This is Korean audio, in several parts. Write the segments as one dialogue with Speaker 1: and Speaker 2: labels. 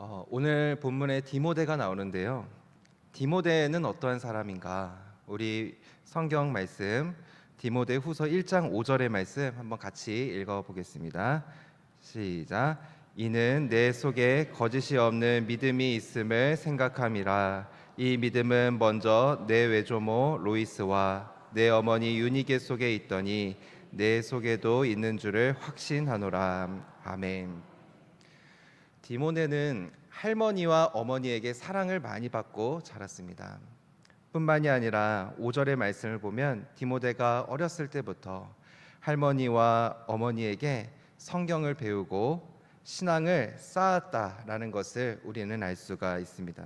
Speaker 1: 오늘 본문에 디모데가 나오는데요. 디모데는 어떠한 사람인가? 우리 성경 말씀 디모데후서 1장 5절의 말씀 한번 같이 읽어보겠습니다. 시작. 이는 내 속에 거짓이 없는 믿음이 있음을 생각함이라. 이 믿음은 먼저 내 외조모 로이스와 내 어머니 유니게 속에 있더니 내 속에도 있는 줄을 확신하노라. 아멘. 디모데는 할머니와 어머니에게 사랑을 많이 받고 자랐습니다. 뿐만이 아니라 5절의 말씀을 보면 디모데가 어렸을 때부터 할머니와 어머니에게 성경을 배우고 신앙을 쌓았다라는 것을 우리는 알 수가 있습니다.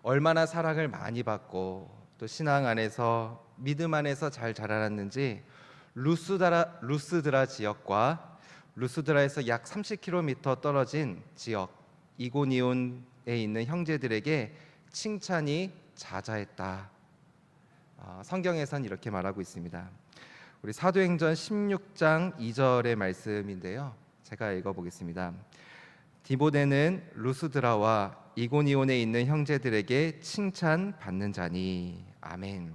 Speaker 1: 얼마나 사랑을 많이 받고 또 신앙 안에서 믿음 안에서 잘 자라났는지 루스드라 지역과 루스드라에서 약 30km 떨어진 지역 이고니온에 있는 형제들에게 칭찬이 자자했다. 성경에선 이렇게 말하고 있습니다. 우리 사도행전 16장 2절의 말씀인데요. 제가 읽어보겠습니다. 디모데는 루스드라와 이고니온에 있는 형제들에게 칭찬받는 자니. 아멘.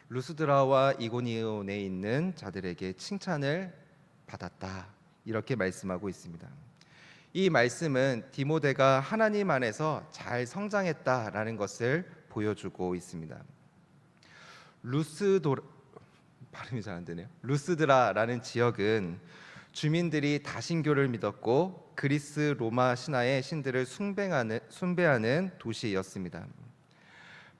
Speaker 1: 루스드라와 이고니온에 있는 자들에게 칭찬을 받았다. 이렇게 말씀하고 있습니다. 이 말씀은 디모데가 하나님 안에서 잘 성장했다라는 것을 보여주고 있습니다. 발음이 잘 안 되네요. 루스드라라는 지역은 주민들이 다신교를 믿었고 그리스 로마 신화의 신들을 숭배하는 도시였습니다.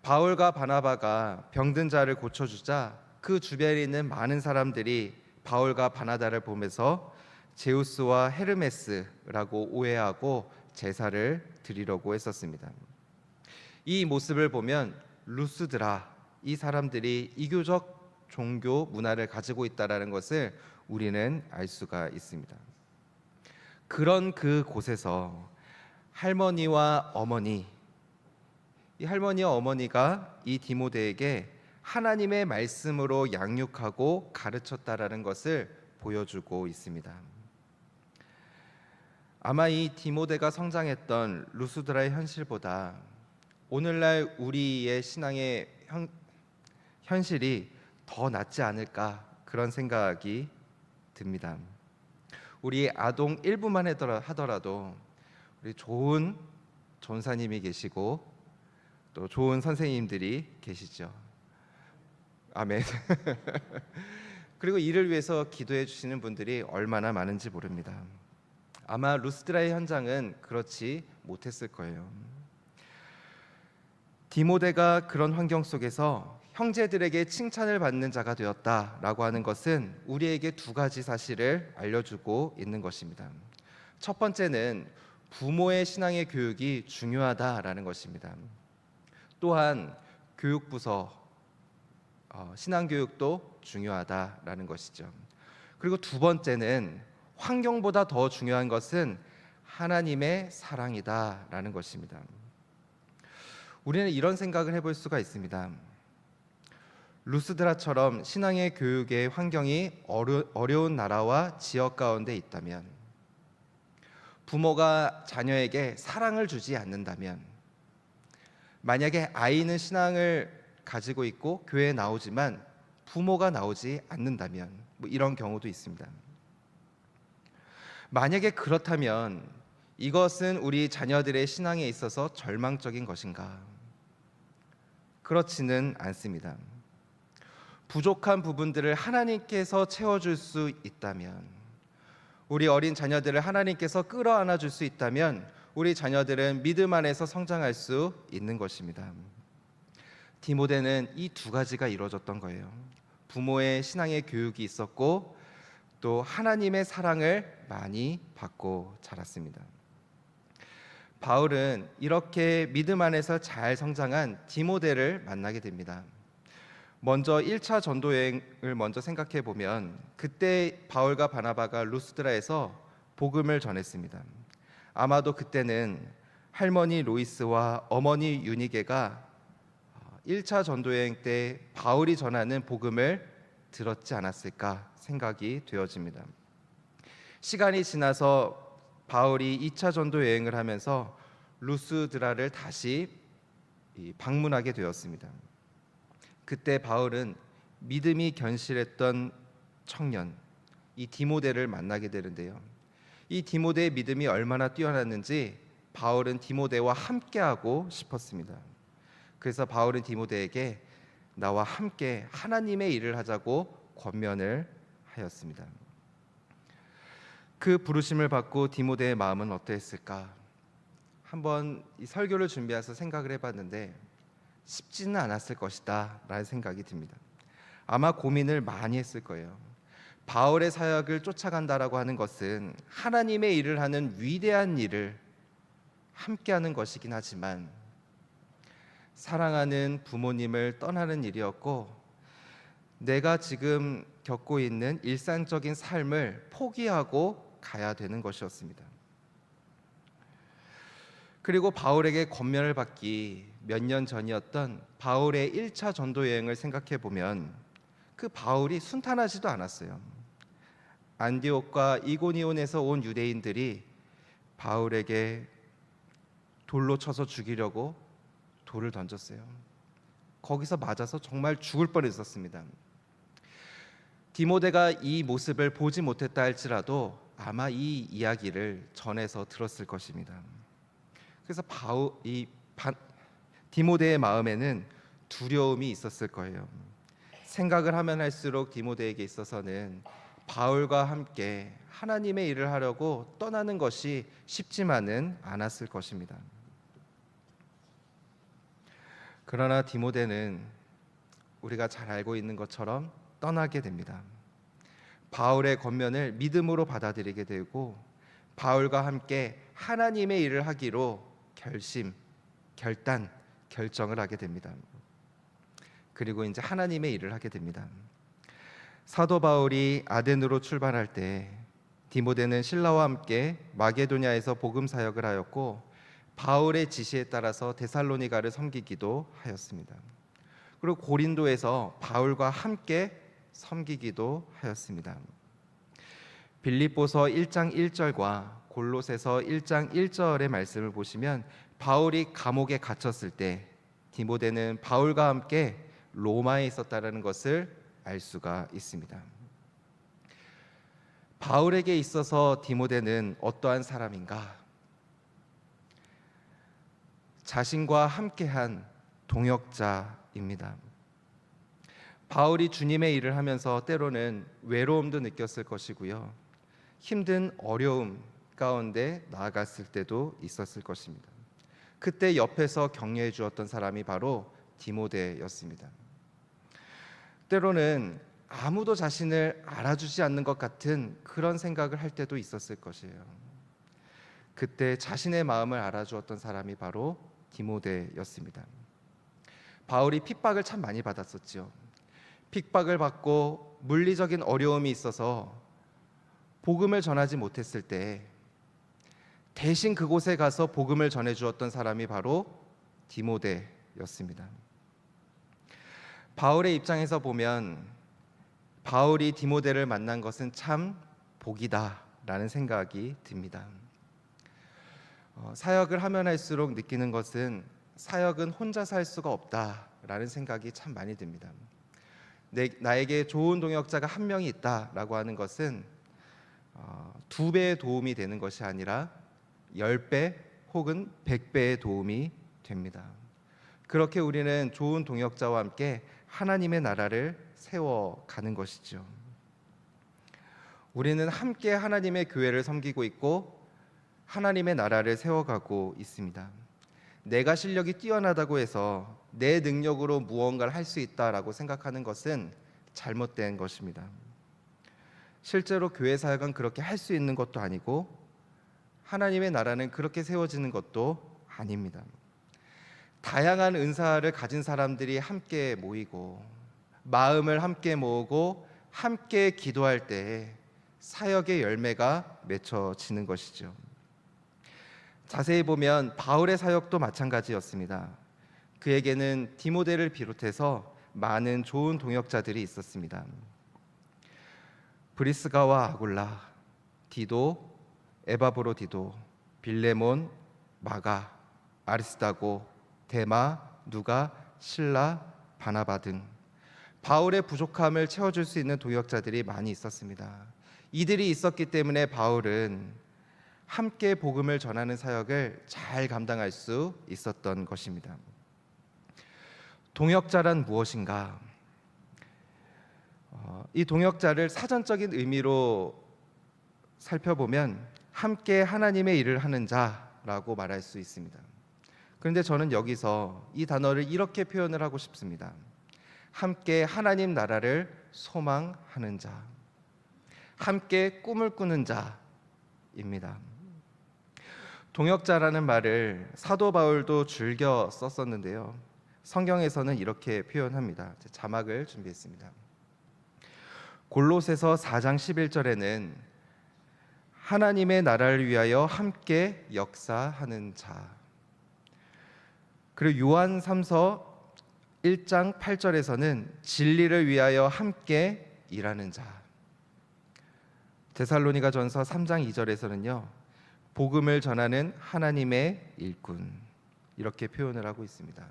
Speaker 1: 바울과 바나바가 병든 자를 고쳐주자 그 주변에 있는 많은 사람들이 바울과 바나바를 보면서 제우스와 헤르메스라고 오해하고 제사를 드리려고 했었습니다. 이 모습을 보면 루스드라, 이 사람들이 이교적 종교 문화를 가지고 있다는 것을 우리는 알 수가 있습니다. 그런 그 곳에서 할머니와 어머니, 이 할머니와 어머니가 이 디모데에게 하나님의 말씀으로 양육하고 가르쳤다라는 것을 보여주고 있습니다. 아마 이 디모데가 성장했던 루스드라의 현실보다 오늘날 우리의 신앙의 현실이 더 낫지 않을까 그런 생각이 듭니다. 우리 아동 일부만 하더라도 우리 좋은 전사님이 계시고 또 좋은 선생님들이 계시죠. 아멘. 그리고 이를 위해서 기도해 주시는 분들이 얼마나 많은지 모릅니다. 아마 루스드라의 현장은 그렇지 못했을 거예요. 디모데가 그런 환경 속에서 형제들에게 칭찬을 받는 자가 되었다라고 하는 것은 우리에게 두 가지 사실을 알려주고 있는 것입니다. 첫 번째는 부모의 신앙의 교육이 중요하다라는 것입니다. 또한 교육부서 신앙교육도 중요하다라는 것이죠. 그리고 두 번째는 환경보다 더 중요한 것은 하나님의 사랑이다라는 것입니다. 우리는 이런 생각을 해볼 수가 있습니다. 루스드라처럼 신앙의 교육의 환경이 어려운 나라와 지역 가운데 있다면, 부모가 자녀에게 사랑을 주지 않는다면, 만약에 아이는 신앙을 가지고 있고 교회에 나오지만 부모가 나오지 않는다면 이런 경우도 있습니다. 만약에 그렇다면 이것은 우리 자녀들의 신앙에 있어서 절망적인 것인가? 그렇지는 않습니다. 부족한 부분들을 하나님께서 채워줄 수 있다면, 우리 어린 자녀들을 하나님께서 끌어안아 줄 수 있다면 우리 자녀들은 믿음 안에서 성장할 수 있는 것입니다. 디모데는 이 두 가지가 이루어졌던 거예요. 부모의 신앙의 교육이 있었고 또 하나님의 사랑을 많이 받고 자랐습니다. 바울은 이렇게 믿음 안에서 잘 성장한 디모데를 만나게 됩니다. 먼저 1차 전도 여행을 먼저 생각해 보면 그때 바울과 바나바가 루스드라에서 복음을 전했습니다. 아마도 그때는 할머니 로이스와 어머니 유니게가 1차 전도여행 때 바울이 전하는 복음을 들었지 않았을까 생각이 되어집니다. 시간이 지나서 바울이 2차 전도 여행을 하면서 루스드라를 다시 방문하게 되었습니다. 그때 바울은 믿음이 견실했던 청년 이 디모데를 만나게 되는데요. 이 디모데의 믿음이 얼마나 뛰어났는지 바울은 디모데와 함께하고 싶었습니다. 그래서 바울은 디모데에게 나와 함께 하나님의 일을 하자고 권면을 하였습니다. 그 부르심을 받고 디모데의 마음은 어떠했을까? 한번 이 설교를 준비해서 생각을 해봤는데 쉽지는 않았을 것이다 라는 생각이 듭니다. 아마 고민을 많이 했을 거예요. 바울의 사역을 쫓아간다라고 하는 것은 하나님의 일을 하는 위대한 일을 함께하는 것이긴 하지만 사랑하는 부모님을 떠나는 일이었고 내가 지금 겪고 있는 일상적인 삶을 포기하고 가야 되는 것이었습니다. 그리고 바울에게 권면을 받기 몇 년 전이었던 바울의 1차 전도 여행을 생각해 보면 그 바울이 순탄하지도 않았어요. 안디옥과 이고니온에서 온 유대인들이 바울에게 돌로 쳐서 죽이려고 돌을 던졌어요. 거기서 맞아서 정말 죽을 뻔했었습니다. 디모데가 이 모습을 보지 못했다 할지라도 아마 이 이야기를 전해서 들었을 것입니다. 그래서 디모데의 마음에는 두려움이 있었을 거예요. 생각을 하면 할수록 디모데에게 있어서는 바울과 함께 하나님의 일을 하려고 떠나는 것이 쉽지만은 않았을 것입니다. 그러나 디모데는 우리가 잘 알고 있는 것처럼 떠나게 됩니다. 바울의 권면을 믿음으로 받아들이게 되고 바울과 함께 하나님의 일을 하기로 결정을 하게 됩니다. 그리고 이제 하나님의 일을 하게 됩니다. 사도 바울이 아덴으로 출발할 때 디모데는 신라와 함께 마게도냐에서 복음 사역을 하였고 바울의 지시에 따라서 데살로니가를 섬기기도 하였습니다. 그리고 고린도에서 바울과 함께 섬기기도 하였습니다. 빌립보서 1장 1절과 골로새서 1장 1절의 말씀을 보시면 바울이 감옥에 갇혔을 때 디모데는 바울과 함께 로마에 있었다는 것을 알 수가 있습니다. 바울에게 있어서 디모데는 어떠한 사람인가? 자신과 함께한 동역자입니다. 바울이 주님의 일을 하면서 때로는 외로움도 느꼈을 것이고요. 힘든 어려움 가운데 나아갔을 때도 있었을 것입니다. 그때 옆에서 격려해 주었던 사람이 바로 디모데였습니다. 때로는 아무도 자신을 알아주지 않는 것 같은 그런 생각을 할 때도 있었을 것이에요. 그때 자신의 마음을 알아주었던 사람이 바로 디모데였습니다. 바울이 핍박을 참 많이 받았었죠. 핍박을 받고 물리적인 어려움이 있어서 복음을 전하지 못했을 때 대신 그곳에 가서 복음을 전해 주었던 사람이 바로 디모데였습니다. 바울의 입장에서 보면 바울이 디모데를 만난 것은 참 복이다라는 생각이 듭니다. 사역을 하면 할수록 느끼는 것은 사역은 혼자서 할 수가 없다라는 생각이 참 많이 듭니다. 나에게 좋은 동역자가 한 명이 있다라고 하는 것은 2배의 도움이 되는 것이 아니라 10배 혹은 100배의 도움이 됩니다. 그렇게 우리는 좋은 동역자와 함께 하나님의 나라를 세워가는 것이죠. 우리는 함께 하나님의 교회를 섬기고 있고 하나님의 나라를 세워가고 있습니다. 내가 실력이 뛰어나다고 해서 내 능력으로 무언가를 할 수 있다라고 생각하는 것은 잘못된 것입니다. 실제로 교회 사역은 그렇게 할 수 있는 것도 아니고 하나님의 나라는 그렇게 세워지는 것도 아닙니다. 다양한 은사를 가진 사람들이 함께 모이고 마음을 함께 모으고 함께 기도할 때 사역의 열매가 맺혀지는 것이죠. 자세히 보면 바울의 사역도 마찬가지였습니다. 그에게는 디모데를 비롯해서 많은 좋은 동역자들이 있었습니다. 브리스가와 아굴라, 디도, 에바브로디도, 빌레몬, 마가, 아리스다고, 데마, 누가, 실라, 바나바 등 바울의 부족함을 채워줄 수 있는 동역자들이 많이 있었습니다. 이들이 있었기 때문에 바울은 함께 복음을 전하는 사역을 잘 감당할 수 있었던 것입니다. 동역자란 무엇인가? 이 동역자를 사전적인 의미로 살펴보면 함께 하나님의 일을 하는 자라고 말할 수 있습니다. 그런데 저는 여기서 이 단어를 이렇게 표현을 하고 싶습니다. 함께 하나님 나라를 소망하는 자, 함께 꿈을 꾸는 자입니다. 동역자라는 말을 사도 바울도 즐겨 썼었는데요. 성경에서는 이렇게 표현합니다. 자막을 준비했습니다. 골로새서 4장 11절에는 하나님의 나라를 위하여 함께 역사하는 자, 그리고 요한 3서 1장 8절에서는 진리를 위하여 함께 일하는 자, 데살로니가 전서 3장 2절에서는요 복음을 전하는 하나님의 일꾼, 이렇게 표현을 하고 있습니다.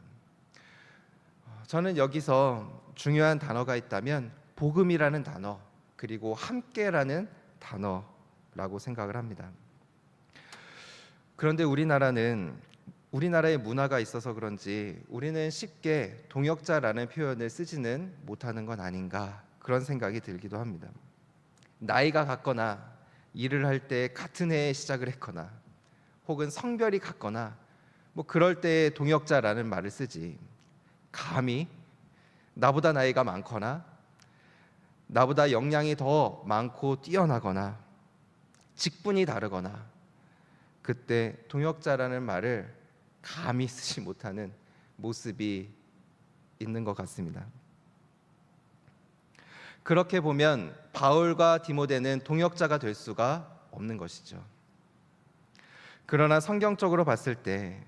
Speaker 1: 저는 여기서 중요한 단어가 있다면 복음이라는 단어, 그리고 함께라는 단어라고 생각을 합니다. 그런데 우리나라의 문화가 있어서 그런지 우리는 쉽게 동역자라는 표현을 쓰지는 못하는 건 아닌가, 그런 생각이 들기도 합니다. 나이가 같거나 일을 할 때 같은 해에 시작을 했거나 혹은 성별이 같거나 그럴 때 동역자라는 말을 쓰지, 감히 나보다 나이가 많거나 나보다 역량이 더 많고 뛰어나거나 직분이 다르거나 그때 동역자라는 말을 감히 쓰지 못하는 모습이 있는 것 같습니다. 그렇게 보면 바울과 디모데는 동역자가 될 수가 없는 것이죠. 그러나 성경적으로 봤을 때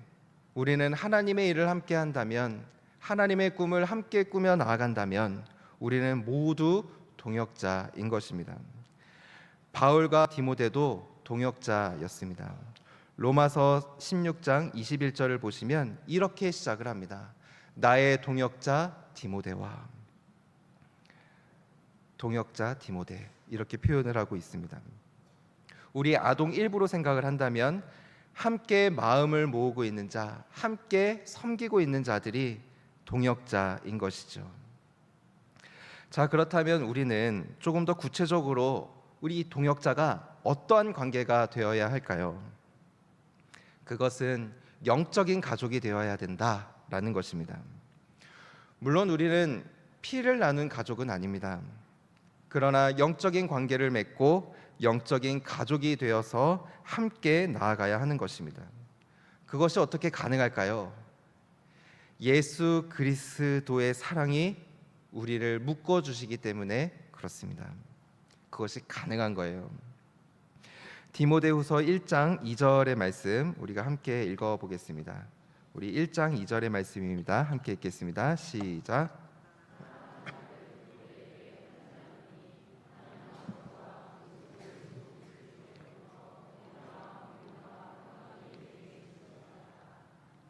Speaker 1: 우리는 하나님의 일을 함께 한다면, 하나님의 꿈을 함께 꾸며 나아간다면 우리는 모두 동역자인 것입니다. 바울과 디모데도 동역자였습니다. 로마서 16장 21절을 보시면 이렇게 시작을 합니다. 나의 동역자 디모데와, 동역자 디모데, 이렇게 표현을 하고 있습니다. 우리 아동 일부로 생각을 한다면 함께 마음을 모으고 있는 자, 함께 섬기고 있는 자들이 동역자인 것이죠. 자, 그렇다면 우리는 조금 더 구체적으로 우리 동역자가 어떠한 관계가 되어야 할까요? 그것은 영적인 가족이 되어야 된다라는 것입니다. 물론 우리는 피를 나눈 가족은 아닙니다. 그러나 영적인 관계를 맺고 영적인 가족이 되어서 함께 나아가야 하는 것입니다. 그것이 어떻게 가능할까요? 예수 그리스도의 사랑이 우리를 묶어주시기 때문에 그렇습니다. 그것이 가능한 거예요. 디모데후서 1장 2절의 말씀 우리가 함께 읽어보겠습니다. 우리 1장 2절의 말씀입니다. 함께 읽겠습니다. 시작.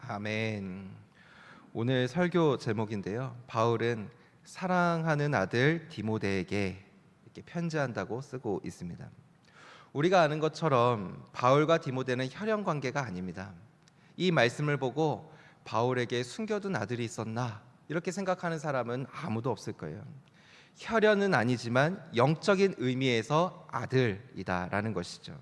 Speaker 1: 아멘. 오늘 설교 제목인데요. 바울은 사랑하는 아들 디모데에게 이렇게 편지한다고 쓰고 있습니다. 우리가 아는 것처럼 바울과 디모데는 혈연 관계가 아닙니다. 이 말씀을 보고 바울에게 숨겨둔 아들이 있었나 이렇게 생각하는 사람은 아무도 없을 거예요. 혈연은 아니지만 영적인 의미에서 아들이다라는 것이죠.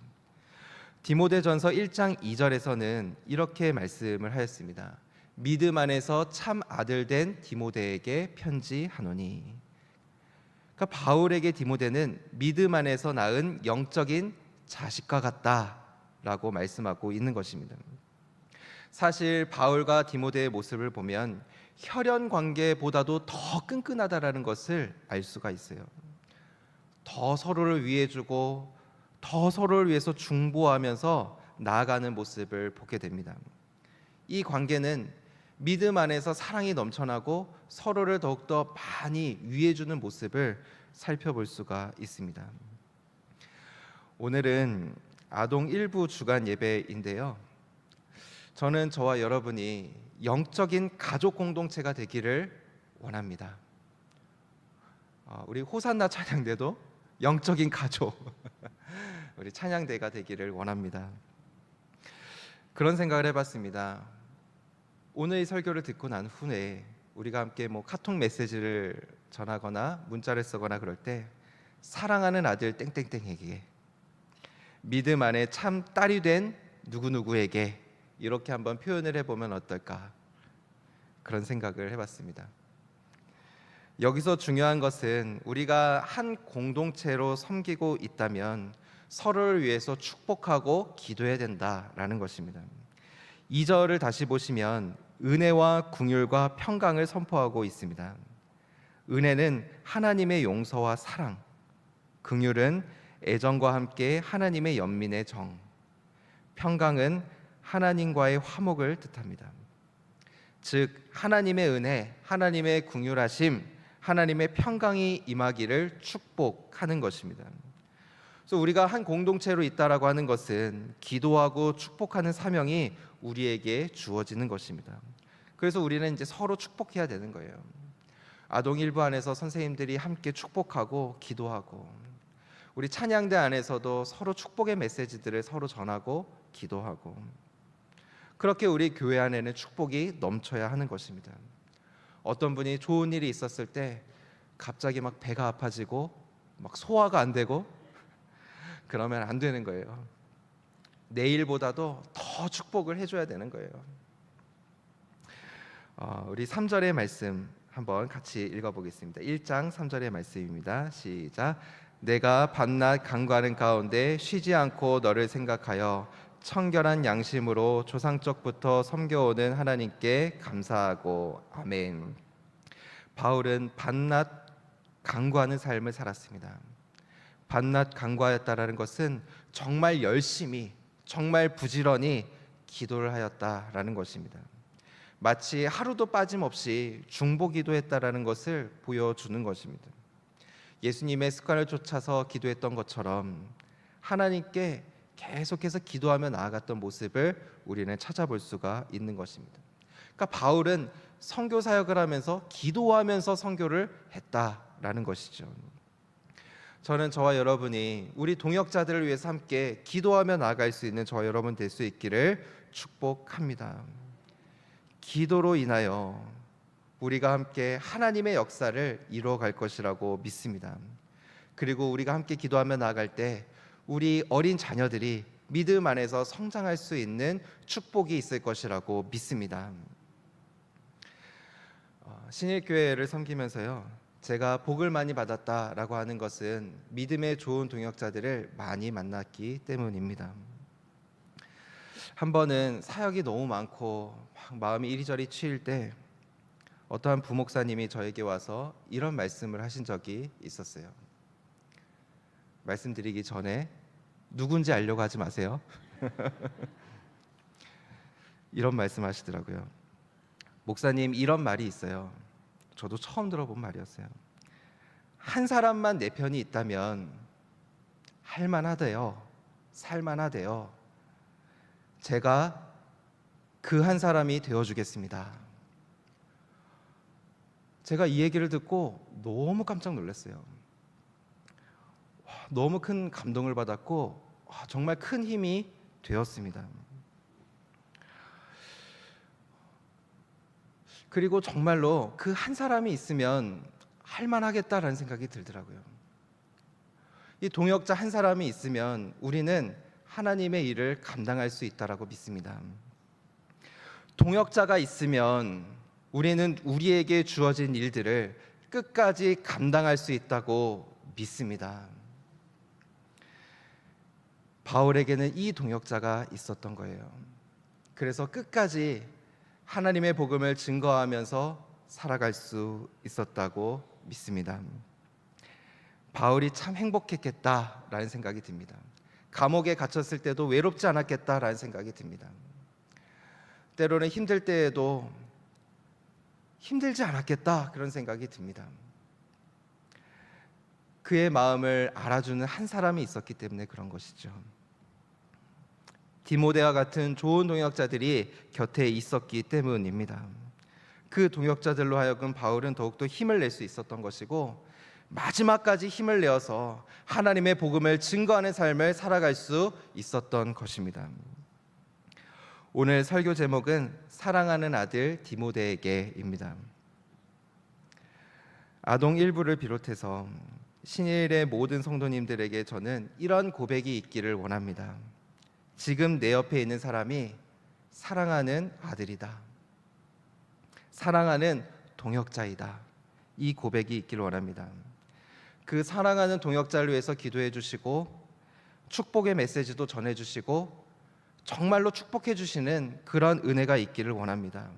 Speaker 1: 디모데전서 1장 2절에서는 이렇게 말씀을 하였습니다. 믿음 안에서 참 아들 된 디모데에게 편지하노니. 그러니까 바울에게 디모데는 믿음 안에서 낳은 영적인 자식과 같다라고 말씀하고 있는 것입니다. 사실 바울과 디모데의 모습을 보면 혈연 관계보다도 더 끈끈하다라는 것을 알 수가 있어요. 더 서로를 위해주고 더 서로를 위해서 중보하면서 나아가는 모습을 보게 됩니다. 이 관계는 믿음 안에서 사랑이 넘쳐나고 서로를 더욱더 많이 위해주는 모습을 살펴볼 수가 있습니다. 오늘은 아동 일부 주간 예배인데요. 저는 저와 여러분이 영적인 가족 공동체가 되기를 원합니다. 우리 호산나 찬양대도 영적인 가족, 우리 찬양대가 되기를 원합니다. 그런 생각을 해봤습니다. 오늘 이 설교를 듣고 난 후에 우리가 함께 카톡 메시지를 전하거나 문자를 쓰거나 그럴 때 사랑하는 아들 땡땡땡에게, 믿음 안에 참 딸이 된 누구누구에게 이렇게 한번 표현을 해보면 어떨까, 그런 생각을 해봤습니다. 여기서 중요한 것은 우리가 한 공동체로 섬기고 있다면 서로를 위해서 축복하고 기도해야 된다라는 것입니다. 2절을 다시 보시면 은혜와 긍휼과 평강을 선포하고 있습니다. 은혜는 하나님의 용서와 사랑, 긍휼은 애정과 함께 하나님의 연민의 정, 평강은 하나님과의 화목을 뜻합니다. 즉 하나님의 은혜, 하나님의 긍휼하심, 하나님의 평강이 임하기를 축복하는 것입니다. 그래서 우리가 한 공동체로 있다라고 하는 것은 기도하고 축복하는 사명이 우리에게 주어지는 것입니다. 그래서 우리는 이제 서로 축복해야 되는 거예요. 아동 일부 안에서 선생님들이 함께 축복하고 기도하고, 우리 찬양대 안에서도 서로 축복의 메시지들을 서로 전하고 기도하고, 그렇게 우리 교회 안에는 축복이 넘쳐야 하는 것입니다. 어떤 분이 좋은 일이 있었을 때 갑자기 막 배가 아파지고 막 소화가 안 되고 그러면 안 되는 거예요. 내일보다도 더 축복을 해줘야 되는 거예요. 우리 3절의 말씀 한번 같이 읽어보겠습니다. 1장 3절의 말씀입니다. 시작. 내가 밤낮 간구하는 가운데 쉬지 않고 너를 생각하여 청결한 양심으로 조상적부터 섬겨오는 하나님께 감사하고. 아멘. 바울은 밤낮 간구하는 삶을 살았습니다. 밤낮 간구하였다라는 것은 정말 열심히, 정말 부지런히 기도를 하였다라는 것입니다. 마치 하루도 빠짐없이 중보기도했다라는 것을 보여주는 것입니다. 예수님의 습관을 쫓아서 기도했던 것처럼 하나님께 계속해서 기도하며 나아갔던 모습을 우리는 찾아볼 수가 있는 것입니다. 그러니까 바울은 선교 사역을 하면서 기도하면서 선교를 했다라는 것이죠. 저는 저와 여러분이 우리 동역자들을 위해서 함께 기도하며 나아갈 수 있는 저와 여러분 될 수 있기를 축복합니다. 기도로 인하여 우리가 함께 하나님의 역사를 이루어갈 것이라고 믿습니다. 그리고 우리가 함께 기도하며 나아갈 때 우리 어린 자녀들이 믿음 안에서 성장할 수 있는 축복이 있을 것이라고 믿습니다. 신일교회를 섬기면서요, 제가 복을 많이 받았다라고 하는 것은 믿음의 좋은 동역자들을 많이 만났기 때문입니다. 한 번은 사역이 너무 많고 막 마음이 이리저리 치일 때 어떠한 부목사님이 저에게 와서 이런 말씀을 하신 적이 있었어요. 말씀드리기 전에 누군지 알려고 하지 마세요. 이런 말씀하시더라고요. 목사님, 이런 말이 있어요. 저도 처음 들어본 말이었어요. 한 사람만 내 편이 있다면 할만하대요, 살만하대요. 제가 그 한 사람이 되어주겠습니다. 제가 이 얘기를 듣고 너무 깜짝 놀랐어요. 너무 큰 감동을 받았고 정말 큰 힘이 되었습니다. 그리고 정말로 그 한 사람이 있으면 할만하겠다라는 생각이 들더라고요. 이 동역자 한 사람이 있으면 우리는 하나님의 일을 감당할 수 있다라고 믿습니다. 동역자가 있으면 우리는 우리에게 주어진 일들을 끝까지 감당할 수 있다고 믿습니다. 바울에게는 이 동역자가 있었던 거예요. 그래서 끝까지 하나님의 복음을 증거하면서 살아갈 수 있었다고 믿습니다. 바울이 참 행복했겠다라는 생각이 듭니다. 감옥에 갇혔을 때도 외롭지 않았겠다라는 생각이 듭니다. 때로는 힘들 때에도 힘들지 않았겠다, 그런 생각이 듭니다. 그의 마음을 알아주는 한 사람이 있었기 때문에 그런 것이죠. 디모데와 같은 좋은 동역자들이 곁에 있었기 때문입니다. 그 동역자들로 하여금 바울은 더욱더 힘을 낼 수 있었던 것이고 마지막까지 힘을 내어서 하나님의 복음을 증거하는 삶을 살아갈 수 있었던 것입니다. 오늘 설교 제목은 사랑하는 아들 디모데에게입니다. 아동 일부를 비롯해서 신일의 모든 성도님들에게 저는 이런 고백이 있기를 원합니다. 지금 내 옆에 있는 사람이 사랑하는 아들이다. 사랑하는 동역자이다. 이 고백이 있기를 원합니다. 그 사랑하는 동역자를 위해서 기도해 주시고 축복의 메시지도 전해 주시고 정말로 축복해 주시는 그런 은혜가 있기를 원합니다.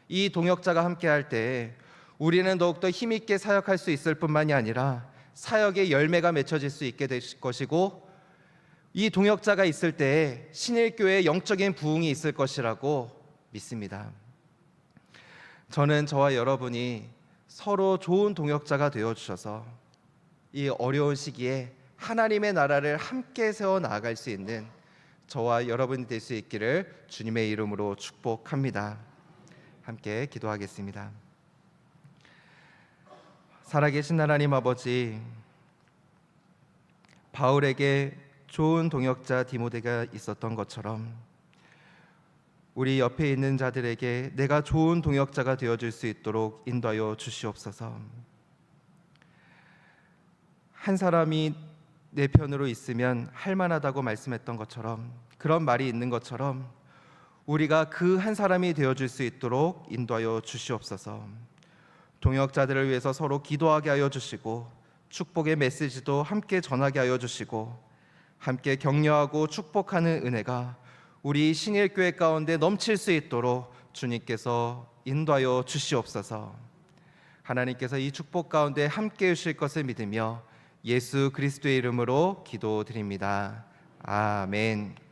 Speaker 1: 이 동역자가 함께할 때 우리는 더욱더 힘있게 사역할 수 있을 뿐만이 아니라 사역의 열매가 맺혀질 수 있게 될 것이고 이 동역자가 있을 때 신일교회의 영적인 부흥이 있을 것이라고 믿습니다. 저는 저와 여러분이 서로 좋은 동역자가 되어주셔서 이 어려운 시기에 하나님의 나라를 함께 세워 나아갈 수 있는 저와 여러분이 될 수 있기를 주님의 이름으로 축복합니다. 함께 기도하겠습니다. 살아계신 하나님 아버지, 바울에게 좋은 동역자 디모데가 있었던 것처럼 우리 옆에 있는 자들에게 내가 좋은 동역자가 되어줄 수 있도록 인도하여 주시옵소서. 한 사람이 내 편으로 있으면 할만하다고 말씀했던 것처럼, 그런 말이 있는 것처럼 우리가 그 한 사람이 되어줄 수 있도록 인도하여 주시옵소서. 동역자들을 위해서 서로 기도하게 하여 주시고 축복의 메시지도 함께 전하게 하여 주시고 함께 격려하고 축복하는 은혜가 우리 신일교회 가운데 넘칠 수 있도록 주님께서 인도하여 주시옵소서. 하나님께서 이 축복 가운데 함께 해주실 것을 믿으며 예수 그리스도의 이름으로 기도드립니다. 아멘.